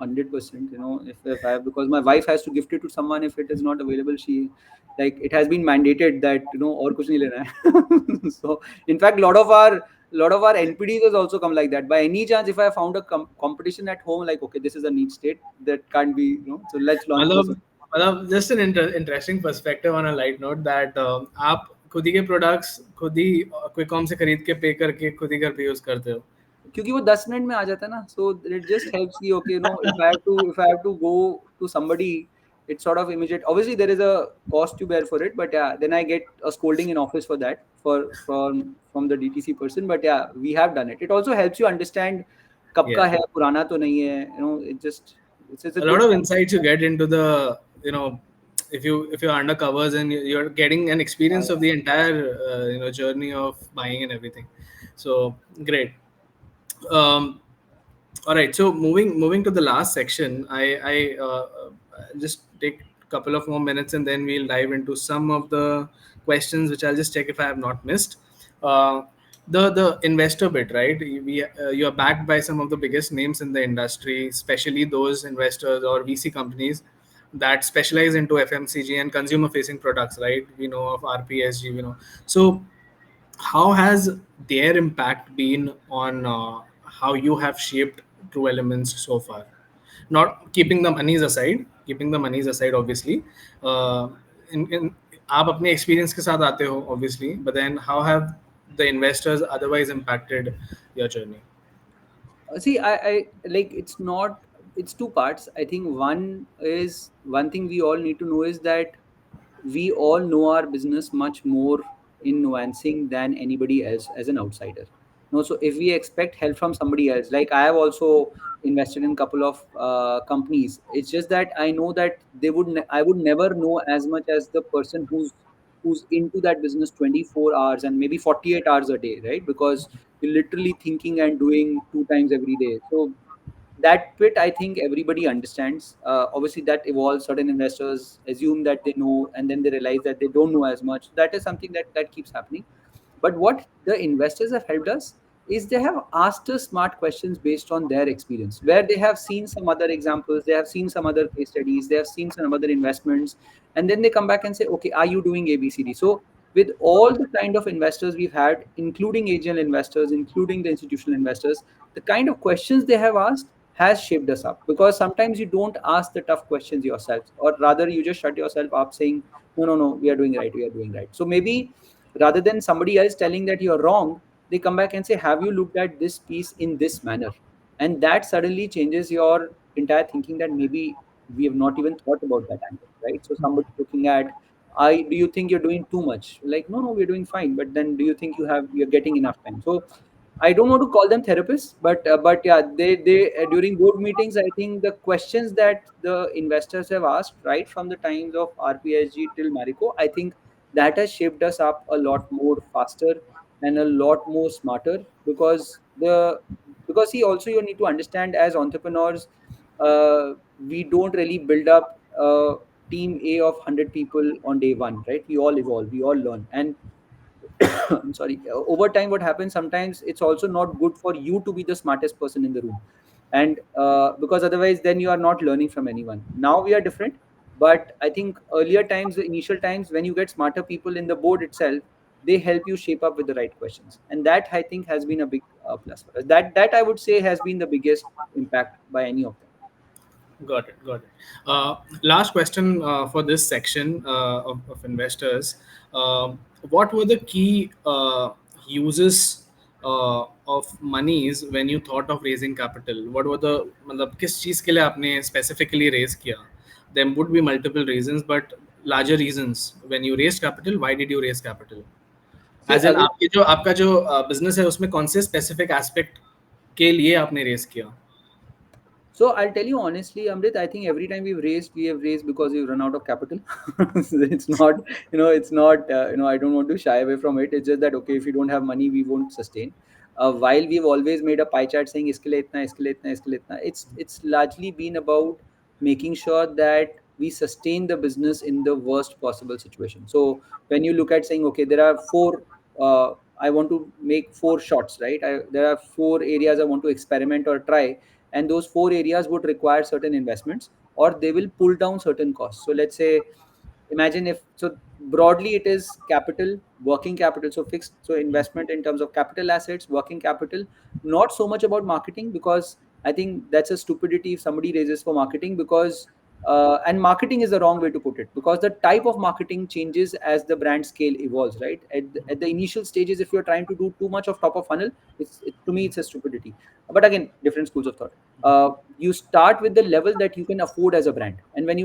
100%, if I have, because my wife has to gift it to someone if it is not available. She, like, it has been mandated that, और कुछ नहीं लेना है. So in fact, lot of our NPDs has also come like that. By any chance, if I found a competition at home, like, okay, this is a need state that can't be, so let's launch this. मतलब मतलब just an interesting perspective on a light note that आप खुद ही के products खुद ही quick com से खरीद के पे करके खुद ही घर पे यूज करते हो. क्योंकि वो 10 मिनट में आ जाता है ना, so it just helps कि okay, if I have to go to somebody, it's sort of immediate. Obviously there is a cost to bear for it, but yeah, then I get a scolding in office for that, from the DTC person. But yeah, we have done it. It also helps you understand कब का Yeah, है, पुराना तो नहीं है, it just, it's a a lot good of time. insights you get into the, if you're under covers and you're getting an experience of the entire journey of buying and everything. So great. Um, all right. So moving to the last section, I just take a couple of more minutes and then we'll dive into some of the questions, which I'll just check if I have not missed. Uh, the investor bit, right? You are backed by some of the biggest names in the industry, especially those investors or VC companies that specialize into FMCG and consumer facing products, right? We know of RPSG, so how has their impact been on how you have shaped True Elements so far? Not keeping the monies aside, obviously. In आप अपने experience के साथ आते हो, obviously, but then how have the investors otherwise impacted your journey? See, I like, it's not, it's two parts. I think one thing we all need to know is that we all know our business much more in nuancing than anybody else as an outsider. So if we expect help from somebody else, like I have also invested in a couple of companies, it's just that I know that I would never know as much as the person who's into that business 24 hours and maybe 48 hours a day, right? Because you're literally thinking and doing two times every day. So that bit, I think everybody understands. Obviously that evolves. Certain investors assume that they know and then they realize that they don't know as much. That is something that keeps happening. But what the investors have helped us is they have asked us smart questions based on their experience, where they have seen some other examples, they have seen some other case studies, they have seen some other investments, and then they come back and say, okay, are you doing ABCD? So with all the kind of investors we've had, including angel investors, including the institutional investors, the kind of questions they have asked has shaped us up, because sometimes you don't ask the tough questions yourself, or rather you just shut yourself up saying, no, no, no, we are doing right, we are doing right. So maybe rather than somebody else telling that you're wrong, they come back and say, have you looked at this piece in this manner? And that suddenly changes your entire thinking, that maybe we have not even thought about that angle, right? So somebody looking at, I do you think you're doing too much? Like, no, no, we're doing fine. But then do you think you're getting enough time? So I don't want to call them therapists, but yeah, they during board meetings, I think the questions that the investors have asked right from the times of RPSG till Marico, I think that has shaped us up a lot more faster and a lot more smarter, because see, also you need to understand, as entrepreneurs, we don't really build up a team A of 100 people on day one, right? We all evolve, we all learn, and I'm sorry, over time what happens, sometimes it's also not good for you to be the smartest person in the room, and because otherwise then you are not learning from anyone. Now we are different. But I think earlier times, the initial times, when you get smarter people in the board itself, they help you shape up with the right questions, and that I think has been a big plus for us. That I would say has been the biggest impact by any of them. Got it. Got it. Last question for this section of investors. What were the key uses of monies when you thought of raising capital? What were the मतलब किस चीज़ के लिए आपने specifically raise किया? There would be multiple reasons, but larger reasons. When you raised capital, why did you raise capital? See, As in आपके जो आपका जो business है उसमें कौन से specific aspect के लिए आपने raise किया? so I'll tell you honestly, Amrit, I think every time we have raised because we've run out of capital. It's not, it's not, I don't want to shy away from it. It's just that, okay, if you don't have money, we won't sustain. While we've always made a pie chart saying iske liye itna, iske liye itna, iske liye itna, it's largely been about making sure that we sustain the business in the worst possible situation. So when you look at saying, okay, there are four, I want to make four shots, right? There are four areas I want to experiment or try, and those four areas would require certain investments, or they will pull down certain costs. So let's say, imagine if, so broadly it is capital, working capital, so fixed, so investment in terms of capital assets, working capital, not so much about marketing, because I think that's a stupidity if somebody raises for marketing, because and marketing is the wrong way to put it, because the type of marketing changes as the brand scale evolves, right? At the initial stages, if you're trying to do too much of top of funnel, to me it's a stupidity. But again, different schools of thought. You start with the level that you can afford as a brand, and when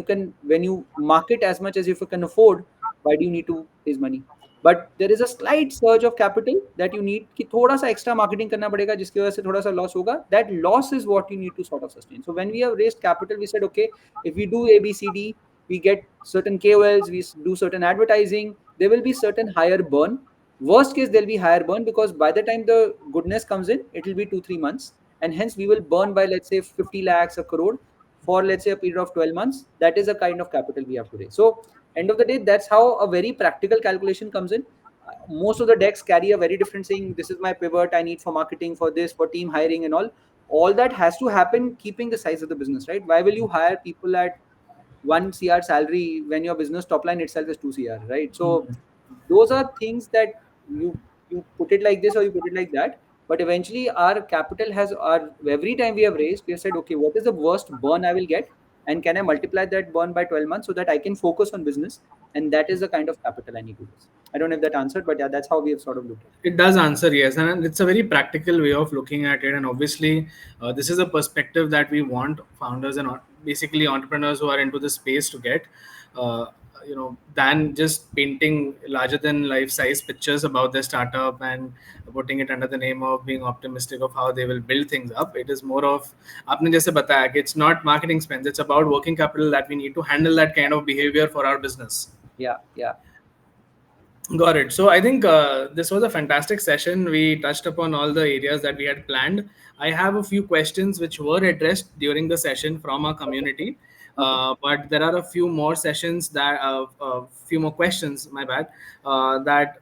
you market as much as if you can afford, why do you need to raise money? But there is a slight surge of capital that you need कि थोड़ा सा extra marketing करना पड़ेगा, जिसकी वजह से थोड़ा सा loss होगा. That loss is what you need to sort of sustain. So when we have raised capital, we said, okay, if we do ABCD, we get certain KOLs, we do certain advertising, there will be certain higher burn. Worst case, there'll be higher burn, because by the time the goodness comes in, it will be 2-3 months, and hence we will burn by, let's say, 50 lakhs, a crore, for, let's say, a period of 12 months. That is a kind of capital we have today. So end of the day, that's how a very practical calculation comes in. Most of the decks carry a very different saying, this is my pivot I need for marketing, for this, for team hiring and all that has to happen keeping the size of the business, right? Why will you hire people at 1 CR salary when your business top line itself is 2 CR, right? So those are things that you put it like this or you put it like that. But eventually our capital has our, every time we have raised, we have said, okay, what is the worst burn I will get, and can I multiply that burn by 12 months so that I can focus on business? And that is the kind of capital I need to raise. I don't know if that answered, but yeah, that's how we have sort of looked at it. It does answer, yes, and it's a very practical way of looking at it. And obviously, this is a perspective that we want founders and basically entrepreneurs who are into the space to get. Uh, than just painting larger than life size pictures about their startup and putting it under the name of being optimistic of how they will build things up. It is more of, आपने जैसे बताया कि it's not marketing spends, it's about working capital that we need to handle that kind of behavior for our business. Yeah, yeah. Got it. So I think this was a fantastic session. We touched upon all the areas that we had planned. I have a few questions which were addressed during the session from our Okay, community, okay. but there are a few more sessions that, few more questions. My bad. That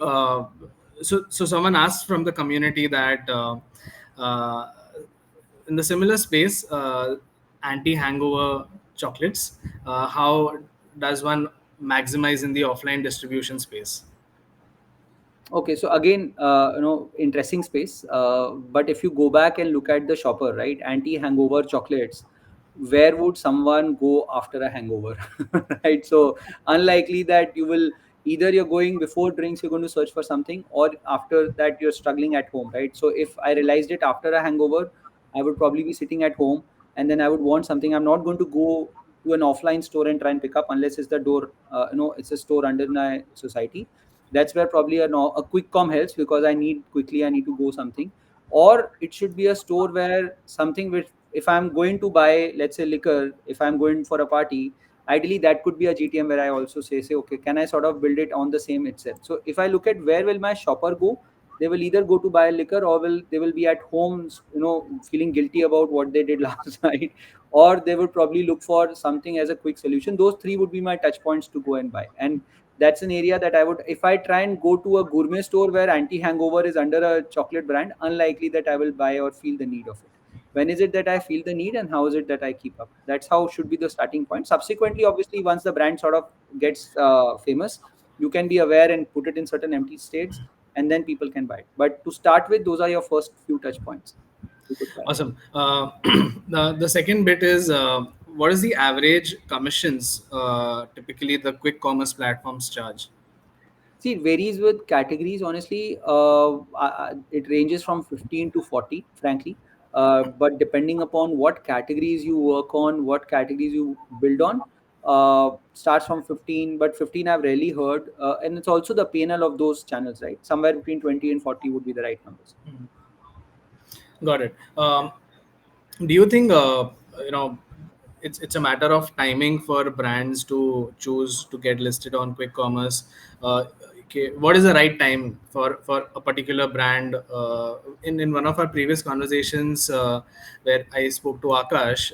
uh, so someone asked from the community that uh, in the similar space, anti-hangover chocolates. How does one maximize in the offline distribution space? Okay, so again, interesting space. But if you go back and look at the shopper, right, anti-hangover chocolates, where would someone go after a hangover, right? So unlikely that you will, either you're going before drinks, you're going to search for something, or after that you're struggling at home, right? So if I realized it after a hangover, I would probably be sitting at home, and then I would want something. I'm not going to go to an offline store and try and pick up unless it's the door, it's a store under my society. That's where probably a quick com helps, because I need quickly, I need to go something. Or it should be a store where something which, if I'm going to buy, let's say, liquor, if I'm going for a party, ideally that could be a GTM where I also say, okay, can I sort of build it on the same itself? So if I look at where will my shopper go, they will either go to buy liquor, or they will be at home, feeling guilty about what they did last night, or they would probably look for something as a quick solution. Those three would be my touch points to go and buy. And that's an area that I would, if I try and go to a gourmet store where anti hangover is under a chocolate brand, unlikely that I will buy or feel the need of it. when is it that I feel the need, and how is it that I keep up. That's how should be the starting point. Subsequently, obviously, once the brand sort of gets famous, you can be aware and put it in certain empty states, and then people can buy it. But to start with, those are your first few touch points you could try. Awesome. The second bit is, what is the average commissions typically the quick commerce platforms charge? See, it varies with categories. Honestly, it ranges from 15 to 40, frankly. But depending upon what categories you work on, what categories you build on, starts from 15. But 15 I've rarely heard, and it's also the PNL of those channels, right? Somewhere between 20 and 40 would be the right numbers. Got it. Do you think you know it's a matter of timing for brands to choose to get listed on quick commerce? Okay, what is the right time for a particular brand? In one of our previous conversations, where I spoke to Akash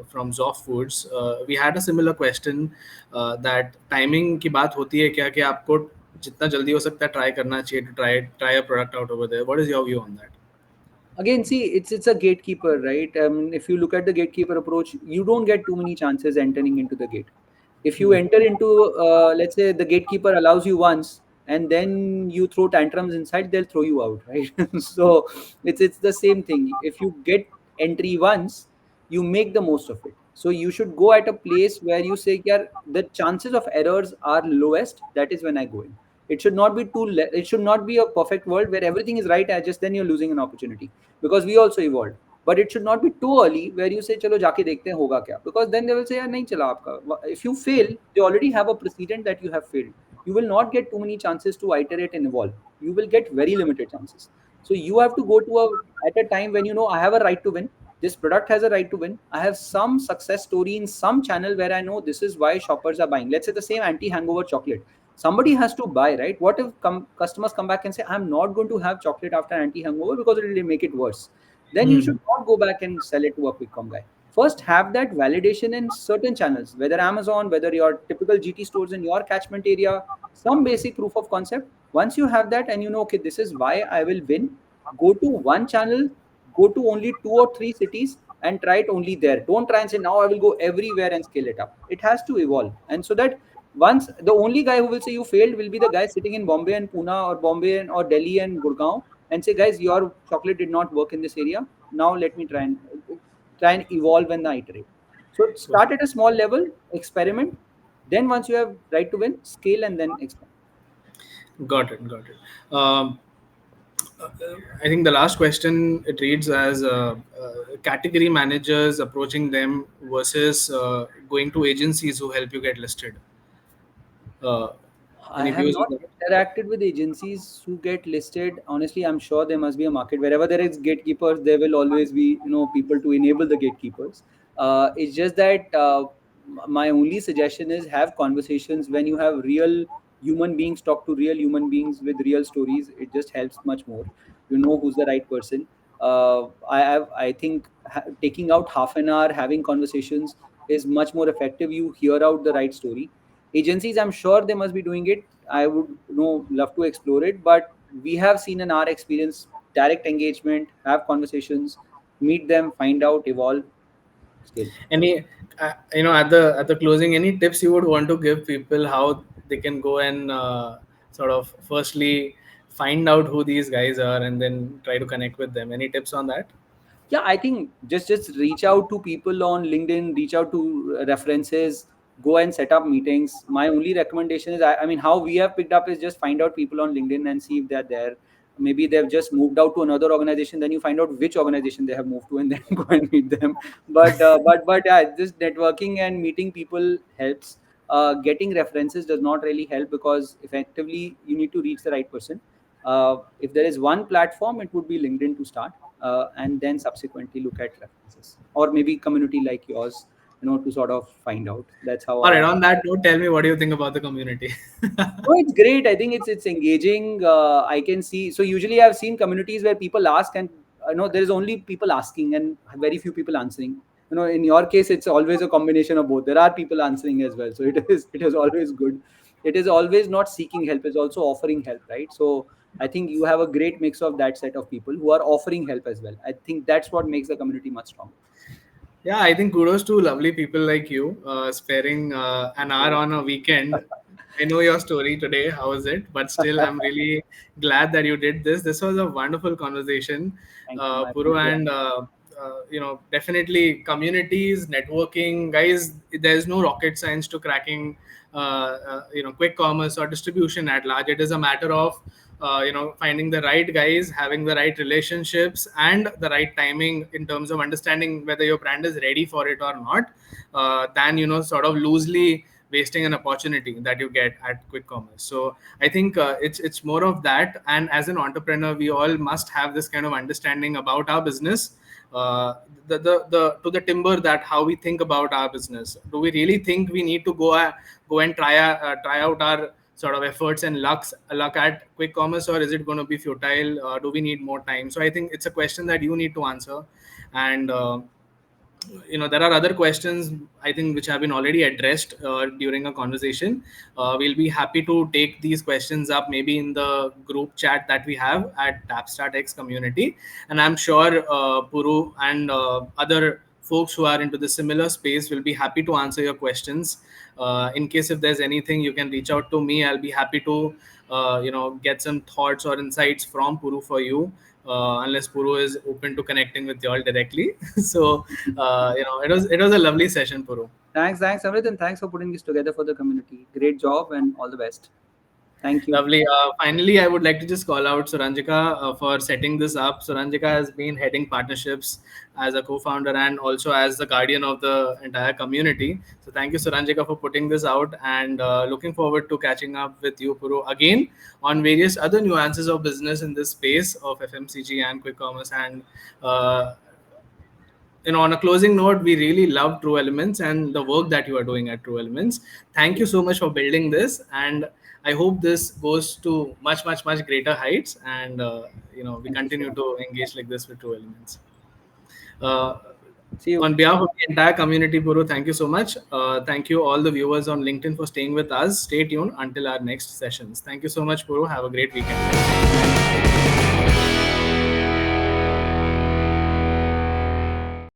from Zoff Foods, we had a similar question, that timing की बात होती है क्या कि आपको जितना जल्दी हो सकता है ट्राई करना चाहिए to try a product out over there. What is your view on that? Again, see, it's a gatekeeper, right? If you look at the gatekeeper approach, you don't get too many chances entering into the gate. If you Hmm. enter into, let's say the gatekeeper allows you once, and then you throw tantrums inside, they'll throw you out, right? So it's the same thing. If you get entry once, you make the most of it. So you should go at a place where you say, yeah, the chances of errors are lowest. That is when I go in. It should not be it should not be a perfect world where everything is right and just then you're losing an opportunity, because we also evolved. But it should not be too early where you say चलो जाके देखते हैं होगा क्या, because then they will say यार नहीं चला आपका. If you fail, they already have a precedent that you have failed. You will not get too many chances to iterate and evolve. You will get very limited chances. So you have to go to a at a time when you know I have a right to win. This product has a right to win. I have some success story in some channel where I know this is why shoppers are buying. Let's say the same anti-hangover chocolate. Somebody has to buy, right? What if customers come back and say, I'm not going to have chocolate after anti-hangover because it will make it worse? Then you should Hmm. not go back and sell it to a quick com guy. First, have that validation in certain channels, whether Amazon, whether your typical GT stores in your catchment area, some basic proof of concept. Once you have that and you know, okay, this is why I will win, go to one channel, go to only 2 or 3 cities and try it only there. Don't try and say, now I will go everywhere and scale it up. It has to evolve. And so that once the only guy who will say you failed will be the guy sitting in Bombay and Pune or Bombay or Delhi and Gurgaon and say, guys, your chocolate did not work in this area. Now let me try and evolve and iterate. So start at a small level, experiment. Then once you have right to win, scale and then expand. Got it. Got it. I think the last question it reads as, category managers approaching them versus going to agencies who help you get listed. Uh, I any have views not on that? interacted with agencies who get listed. Honestly, I'm sure there must be a market. Wherever there is gatekeepers, there will always be people to enable the gatekeepers. It's just that my only suggestion is have conversations when you have real human beings talk to real human beings with real stories. It just helps much more. You know who's the right person. I think taking out half an hour having conversations is much more effective. You hear out the right story. Agencies, I'm sure they must be doing it. I would love to explore it, but we have seen in our experience direct engagement, have conversations, meet them, find out, evolve, scale. Any, at the closing, any tips you would want to give people how they can go and sort of firstly find out who these guys are and then try to connect with them? Any tips on that? Yeah, I think just reach out to people on LinkedIn, reach out to references, go and set up meetings. My only recommendation is, I mean, how we have picked up is just find out people on LinkedIn and see if they're there. Maybe they've just moved out to another organization, then you find out which organization they have moved to and then go and meet them. But yeah, this networking and meeting people helps. Getting references does not really help because effectively you need to reach the right person. If there is one platform, it would be LinkedIn to start, and then subsequently look at references or maybe community like yours, to sort of find out. That's how All right. I. On that note, tell me, what do you think about the community? Oh, it's great. I think it's engaging. I can see. So usually I've seen communities where people ask, and there is only people asking and very few people answering. In your case, it's always a combination of both. There are people answering as well, so it is always good. It is always not seeking help; it's also offering help, right? So I think you have a great mix of that set of people who are offering help as well. I think that's what makes the community much stronger. Yeah, I think kudos to lovely people like you, sparing an hour So, on a weekend. I know your story today. How is it? But still, I'm really glad that you did this. This was a wonderful conversation, thank you. My Puru, pleasure. and definitely communities, networking, guys. There's no rocket science to cracking, quick commerce or distribution at large. It is a matter of finding the right guys, having the right relationships, and the right timing in terms of understanding whether your brand is ready for it or not, than sort of loosely wasting an opportunity that you get at quick commerce. So I think it's more of that. And as an entrepreneur, we all must have this kind of understanding about our business, uh, the to the timber, that how we think about our business. Do we really think we need to go and try out our sort of efforts and luck at quick commerce, or is it going to be futile? Do we need more time? So I think it's a question that you need to answer. And there are other questions, I think, which have been already addressed during a conversation. We'll be happy to take these questions up maybe in the group chat that we have at TapstartX community. And I'm sure Puru and other folks who are into the similar space will be happy to answer your questions. In case if there's anything, you can reach out to me. I'll be happy to get some thoughts or insights from Puru for you, unless Puru is open to connecting with y'all directly. So it was a lovely session, Puru. Thanks, Amrit, and thanks for putting this together for the community. Great job and all the best. Thank you. Lovely. Finally, I would like to just call out Suranjika for setting this up. Suranjika has been heading partnerships as a co-founder and also as the guardian of the entire community. So thank you, Suranjika, for putting this out, and looking forward to catching up with you, Puru, again on various other nuances of business in this space of FMCG and quick commerce. And uh, on a closing note, we really love True Elements and the work that you are doing at True Elements. Thank you so much for building this, and I hope this goes to much, much, much greater heights. And we Thank you so continue much. to engage like this with True Elements. Uh, See you. on behalf of the entire community, Puru, thank you so much. Thank you all the viewers on LinkedIn for staying with us. Stay tuned until our next sessions. Thank you so much, Puru. Have a great weekend. Thank you.